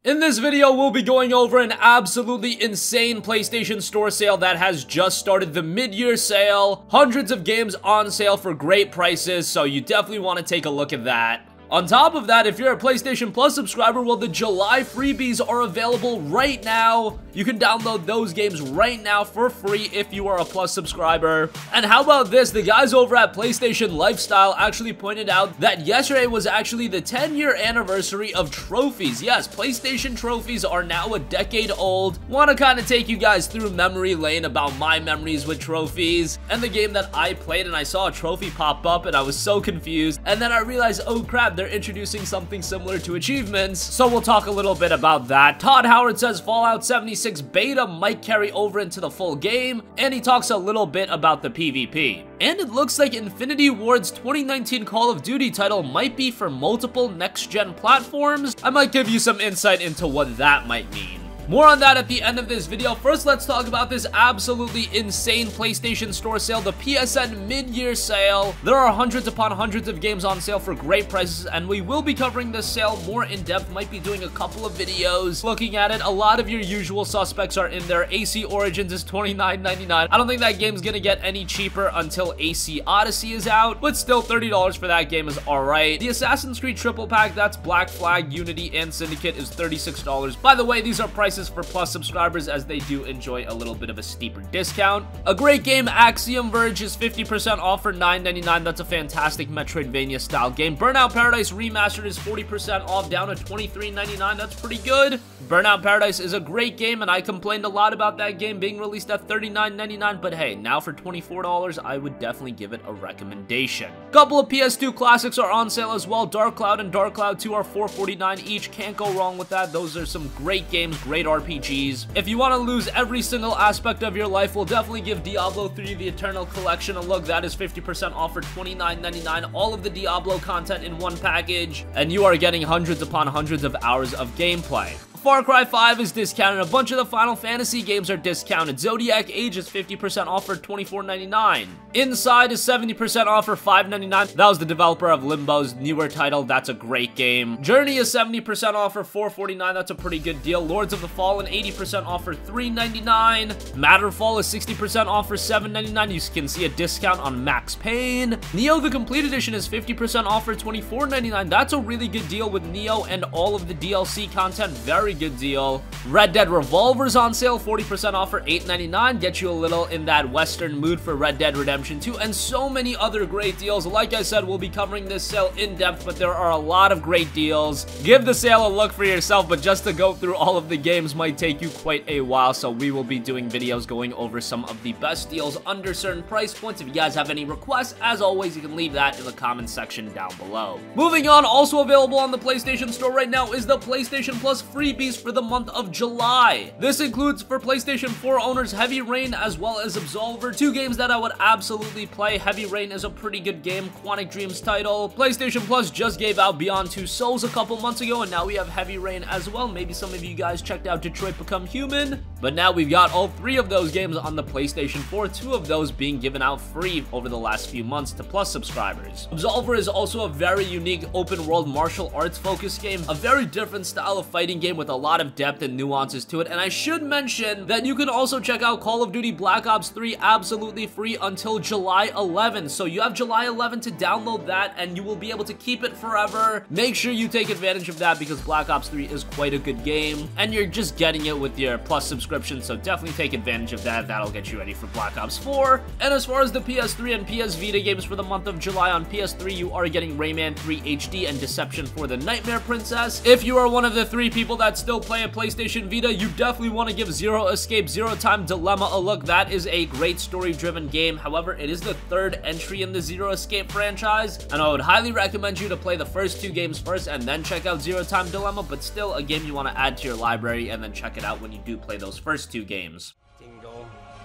In this video, we'll be going over an absolutely insane PlayStation Store sale that has just started, the mid-year sale. Hundreds of games on sale for great prices, so you definitely want to take a look at that. On top of that, if you're a PlayStation Plus subscriber, well, the July freebies are available right now. You can download those games right now for free if you are a Plus subscriber. And how about this? The guys over at PlayStation Lifestyle actually pointed out that yesterday was actually the 10-year anniversary of trophies. Yes, PlayStation trophies are now a decade old. Want to kind of take you guys through memory lane about my memories with trophies and the game that I played, and I saw a trophy pop up and I was so confused. And then I realized, oh crap, they're introducing something similar to achievements, so we'll talk a little bit about that. Todd Howard says Fallout 76 beta might carry over into the full game, and he talks a little bit about the PvP. And it looks like Infinity Ward's 2019 Call of Duty title might be for multiple next-gen platforms. I might give you some insight into what that might mean. More on that at the end of this video. First, let's talk about this absolutely insane PlayStation Store sale, the PSN mid-year sale. There are hundreds upon hundreds of games on sale for great prices, and we will be covering this sale more in depth. Might be doing a couple of videos looking at it. A lot of your usual suspects are in there. AC Origins is $29.99. I don't think that game's gonna get any cheaper until AC Odyssey is out, but still $30 for that game is alright. The Assassin's Creed Triple Pack, that's Black Flag, Unity, and Syndicate, is $36. By the way, these are prices for Plus subscribers, as they do enjoy a little bit of a steeper discount. A great game, Axiom Verge, is 50% off for $9.99. That's a fantastic Metroidvania style game. Burnout Paradise Remastered is 40% off, down to $23.99. That's pretty good. Burnout Paradise is a great game, and I complained a lot about that game being released at $39.99, but hey, now for $24, I would definitely give it a recommendation. Couple of PS2 classics are on sale as well. Dark Cloud and Dark Cloud 2 are $4.49 each. Can't go wrong with that. Those are some great games, great RPGs. If you want to lose every single aspect of your life, we'll definitely give Diablo 3 The Eternal Collection a look. That is 50% off for $29.99. All of the Diablo content in one package, and you are getting hundreds upon hundreds of hours of gameplay. Far Cry 5 is discounted. A bunch of the Final Fantasy games are discounted. Zodiac Age is 50% off for $24.99. Inside is 70% off for $5.99. That was the developer of Limbo's newer title. That's a great game. Journey is 70% off for $4.49. That's a pretty good deal. Lords of the Fallen, 80% off for $3.99. Matterfall is 60% off for $7.99. You can see a discount on Max Payne. Neo the Complete Edition is 50% off for $24.99. That's a really good deal with Neo and all of the DLC content. Very good deal. Red Dead Revolver's on sale, 40% off for $8.99. Get you a little in that Western mood for Red Dead Redemption 2, and so many other great deals. Like I said, we'll be covering this sale in depth, but there are a lot of great deals. Give the sale a look for yourself, but just to go through all of the games might take you quite a while, so we will be doing videos going over some of the best deals under certain price points. If you guys have any requests, as always, you can leave that in the comments section down below. Moving on, also available on the PlayStation Store right now is the PlayStation Plus freebie for the month of July. This includes for PlayStation 4 owners Heavy Rain as well as Absolver, two games that I would absolutely play. Heavy Rain is a pretty good game, Quantic Dreams title. PlayStation Plus just gave out Beyond Two Souls a couple months ago, and now we have Heavy Rain as well. Maybe some of you guys checked out Detroit Become Human, but now we've got all three of those games on the PlayStation 4, two of those being given out free over the last few months to Plus subscribers. Absolver is also a very unique open world martial arts focused game, a very different style of fighting game with a lot of depth and nuances to it. And I should mention that you can also check out Call of Duty Black Ops 3 absolutely free until July 11th. So you have July 11th to download that, and you will be able to keep it forever. Make sure you take advantage of that, because Black Ops 3 is quite a good game, and you're just getting it with your Plus subscription, so definitely take advantage of that. That'll get you ready for Black Ops 4. And as far as the PS3 and PS Vita games for the month of July, on PS3 you are getting Rayman 3 HD and Deception for the Nightmare Princess. If you are one of the 3 people that still play a PlayStation Vita, you definitely want to give Zero Escape Zero Time Dilemma a look. That is a great story-driven game. However, it is the 3rd entry in the Zero Escape franchise, and I would highly recommend you to play the first 2 games first and then check out Zero Time Dilemma, but still a game you want to add to your library and then check it out when you do play those first 2 games.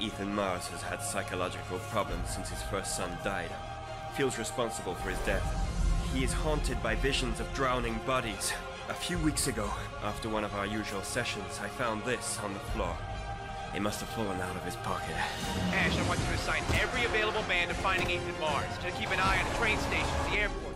Ethan Mars has had psychological problems since his first son died. Feels responsible for his death. He is haunted by visions of drowning bodies. A few weeks ago, after one of our usual sessions, I found this on the floor. It must have fallen out of his pocket. Ash, I want you to assign every available man to finding Ethan Mars. To keep an eye on the train stations, the airport.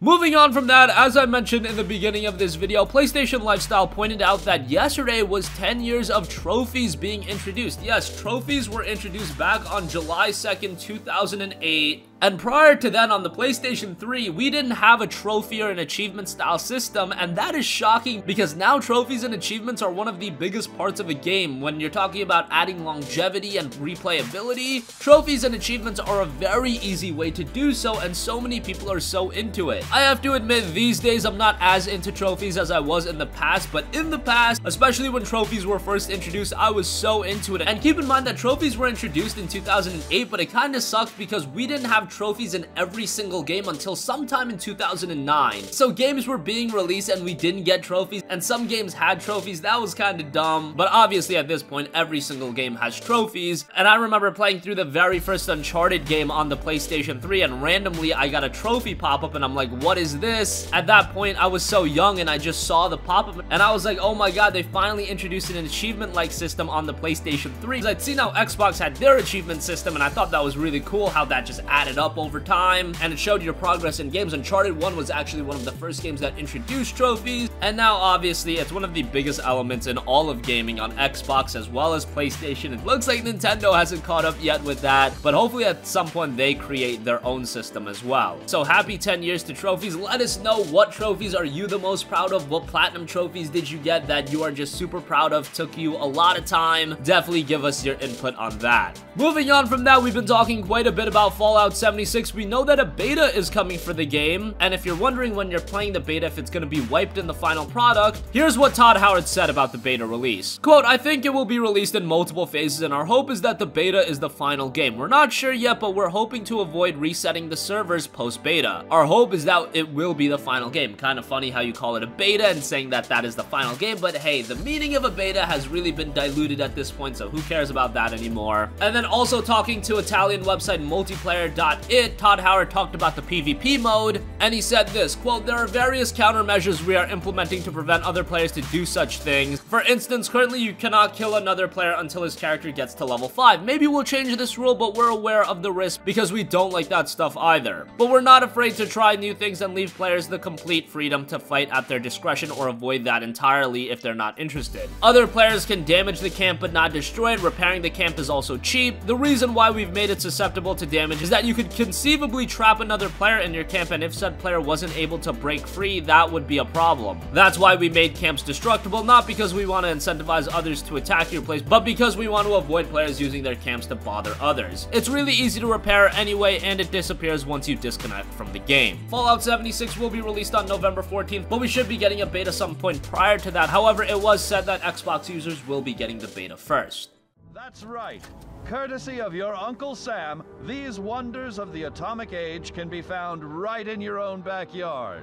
Moving on from that, as I mentioned in the beginning of this video, PlayStation Lifestyle pointed out that yesterday was 10 years of trophies being introduced. Yes, trophies were introduced back on July 2nd, 2008. And prior to then, on the PlayStation 3, we didn't have a trophy or an achievement style system, and that is shocking because now trophies and achievements are one of the biggest parts of a game. When you're talking about adding longevity and replayability, trophies and achievements are a very easy way to do so, and so many people are so into it. I have to admit, these days I'm not as into trophies as I was in the past, but in the past, especially when trophies were first introduced, I was so into it. And keep in mind that trophies were introduced in 2008, but it kind of sucked because we didn't have trophies in every single game until sometime in 2009. So games were being released and we didn't get trophies, and some games had trophies. That was kind of dumb, but obviously at this point every single game has trophies. And I remember playing through the very first Uncharted game on the PlayStation 3, and randomly I got a trophy pop-up and I'm like, what is this? At that point I was so young and I just saw the pop-up and I was like, oh my god, they finally introduced an achievement-like system on the PlayStation 3. I'd seen how Xbox had their achievement system and I thought that was really cool how that just added up over time and it showed your progress in games. Uncharted 1 was actually one of the first games that introduced trophies, and now obviously it's one of the biggest elements in all of gaming on Xbox as well as PlayStation. It looks like Nintendo hasn't caught up yet with that, but hopefully at some point they create their own system as well. So happy 10 years to trophies. Let us know, what trophies are you the most proud of? What platinum trophies did you get that you are just super proud of, took you a lot of time? Definitely give us your input on that. Moving on from that, we've been talking quite a bit about Fallout 76. We know that a beta is coming for the game, and if you're wondering when you're playing the beta if it's going to be wiped in the final product, here's what Todd Howard said about the beta release. Quote, I think it will be released in multiple phases, and our hope is that the beta is the final game. We're not sure yet, but we're hoping to avoid resetting the servers post-beta. Our hope is that it will be the final game. Kind of funny how you call it a beta and saying that that is the final game, but hey, the meaning of a beta has really been diluted at this point, so who cares about that anymore? And then also talking to Italian website multiplayer.it, Todd Howard talked about the PvP mode, and he said this, quote, there are various countermeasures we are implementing to prevent other players to do such things. For instance, currently you cannot kill another player until his character gets to level 5. Maybe we'll change this rule, but we're aware of the risk because we don't like that stuff either. But we're not afraid to try new things and leave players the complete freedom to fight at their discretion or avoid that entirely if they're not interested. Other players can damage the camp but not destroy it. Repairing the camp is also cheap. The reason why we've made it susceptible to damage is that you could conceivably trap another player in your camp, and if said player wasn't able to break free, that would be a problem. That's why we made camps destructible, not because we want to incentivize others to attack your place, but because we want to avoid players using their camps to bother others. It's really easy to repair anyway, and it disappears once you disconnect from the game. Fallout 76 will be released on November 14th, but we should be getting a beta some point prior to that. However, it was said that Xbox users will be getting the beta first. That's right. Courtesy of your Uncle Sam, these wonders of the atomic age can be found right in your own backyard.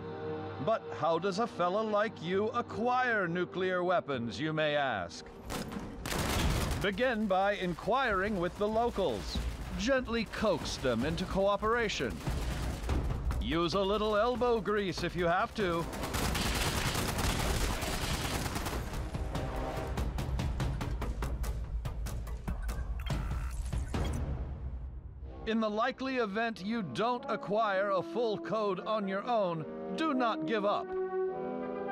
But how does a fella like you acquire nuclear weapons, you may ask? Begin by inquiring with the locals. Gently coax them into cooperation. Use a little elbow grease if you have to. In the likely event you don't acquire a full code on your own, do not give up.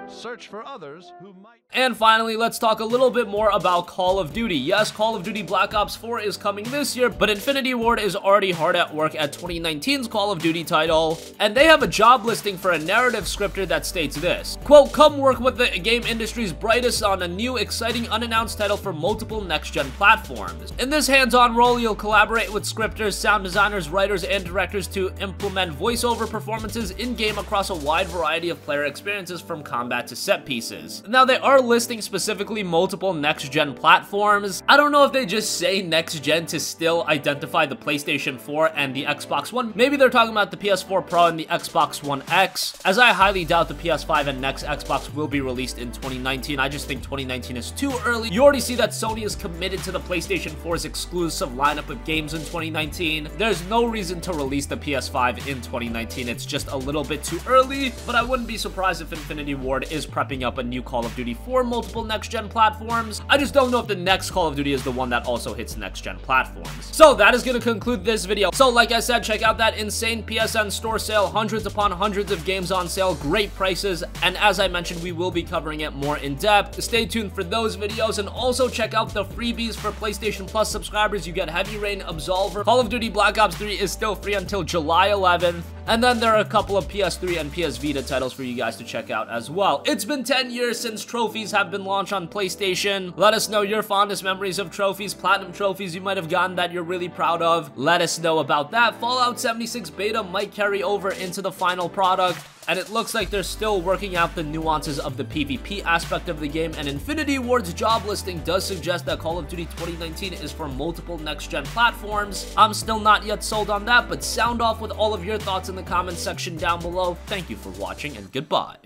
Search for others who might... And finally, let's talk a little bit more about Call of Duty. Yes, Call of Duty Black Ops 4 is coming this year, but Infinity Ward is already hard at work at 2019's Call of Duty title, and they have a job listing for a narrative scripter that states this, quote, come work with the game industry's brightest on a new, exciting, unannounced title for multiple next-gen platforms. In this hands-on role, you'll collaborate with scripters, sound designers, writers, and directors to implement voiceover performances in-game across a wide variety of player experiences from combat to set pieces. Now, they are listing specifically multiple next-gen platforms. I don't know if they just say next-gen to still identify the PlayStation 4 and the Xbox One. Maybe they're talking about the PS4 Pro and the Xbox One X, as I highly doubt the PS5 and next Xbox will be released in 2019. I just think 2019 is too early. You already see that Sony is committed to the PlayStation 4's exclusive lineup of games in 2019. There's no reason to release the PS5 in 2019. It's just a little bit too early, but I wouldn't be surprised if Infinity Ward is prepping up a new Call of Duty for multiple next-gen platforms. I just don't know if the next Call of Duty is the one that also hits next-gen platforms. So that is going to conclude this video. So like I said, check out that insane PSN store sale, hundreds upon hundreds of games on sale, great prices, and as I mentioned, we will be covering it more in depth. Stay tuned for those videos, and also check out the freebies for PlayStation Plus subscribers. You get Heavy Rain, Absolver, Call of Duty Black Ops 3 is still free until July 11th, and then there are a couple of PS3 and PS Vita titles for you guys to check out as well. It's been 10 years since trophies have been launched on PlayStation. Let us know your fondest memories of trophies, platinum trophies you might have gotten that you're really proud of. Let us know about that. Fallout 76 beta might carry over into the final product, and it looks like they're still working out the nuances of the PvP aspect of the game, and Infinity Ward's job listing does suggest that Call of Duty 2019 is for multiple next-gen platforms. I'm still not yet sold on that, but sound off with all of your thoughts in the comments section down below. Thank you for watching, and goodbye.